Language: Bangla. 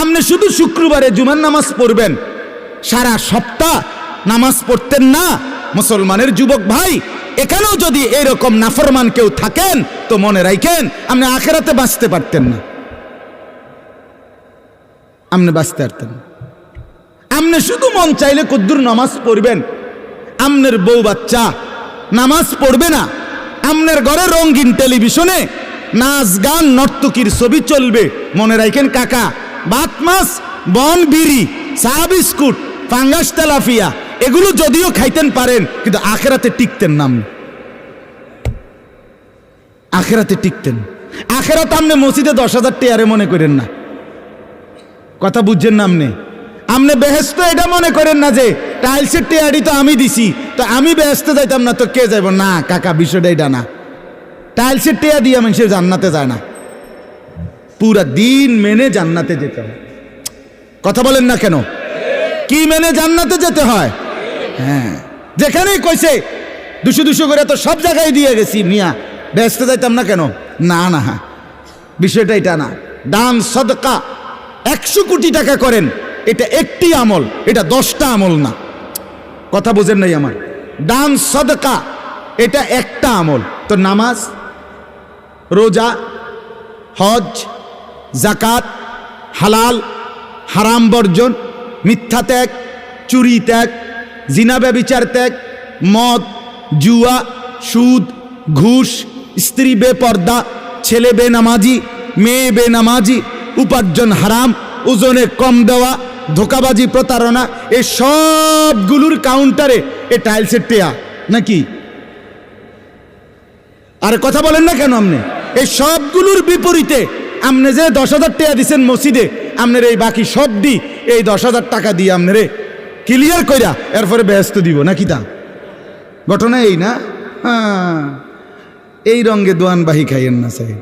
আপনি শুধু শুক্রবারে জুমার নামাজ পড়বেন, সারা সপ্তাহ নামাজ পড়তেন না। মুসলমানের যুবক ভাই, এখানেও যদি এরকম নাফরমান কেউ থাকেন তো মনে রাখেন আপনি আখেরাতে বাঁচতে পারতেন না, আপনি বাঁচতে পারতেন। আপনি শুধু মন চাইলে কদ্দুর নামাজ পড়বেন, আপনার বউ বাচ্চা নামাজ পড়বে না, আপনার ঘরে রঙিন টেলিভিশনে নাচ গান নর্তকীর ছবি চলবে। মনে রাখেন কাকা, ভাত মাছ বন বিড়ি চা বিস্কুট ফাঙ্গাস তেলাফিয়া এগুলো যদিও খাইতেন পারেন, কিন্তু আখেরাতে টিকতেন না। আপনি আখেরাতে টিকতেন। আখেরাতে আপনি মসজিদে 10,000 টিয়ারে মনে করেন না, কথা বুঝছেন না? আপনি বেহেস্ত এটা মনে করেন না যে টাইলসের টিয়ারি তো আমি দিছি, তো আমি বেহেস্তে যাইতাম না তো কে যাইব? না কাকা, বিষয়টা এটা না। টাইলসের টিয়া দিয়ে মানুষের জান্নাতে যায় না, পুরা দিন মেনে জান্নাতে যেতে হয়। কথা বলেন না কেন? কি মেনে জান্নাতে যেতে হয়? হ্যাঁ, যেখানেই কইছে 200 করে তো সব জায়গায় দিয়ে গেছি, মিয়া বেহেস্তে যাইতাম না কেন? না না, বিষয়টা এটা না। দান সদকা 100 কোটি টাকা করেন, এটা একটি আমল, এটা 10টা আমল না। কথা বুঝেন নাই আমার? দান সদকা এটা একটা আমল। তো নামাজ, রোজা, হজ, জাকাত, হালাল হারাম বর্জন, মিথ্যা ত্যাগ, চুরি ত্যাগ, জিনা ব্যভিচার ত্যাগ, মদ জুয়া সুদ ঘুষ, স্ত্রী বেপর্দা, ছেলে বেনামাজি, মেয়ে বেনামাজি, উপার্জন হারাম, ওজনে কম দেওয়া, ধোকাবাজি, প্রতারণা, এই সবগুলোর কাউন্টারে এ টাইলসের টেয়া নাকি? আর কথা বলেন না কেন? আপনি এই সবগুলোর বিপরীতে আপনি যে 10,000 টাকা দিচ্ছেন মসজিদে, আপনার এই বাকি সব দি এই 10,000 টাকা দিয়ে আপনারে ক্লিয়ার কইরা এরপরে ব্যস্ত দিব নাকি? তা ঘটনা এই না? হ্যাঁ, এই রঙে দোয়ানবাহি খাইয়েন না সাহেব।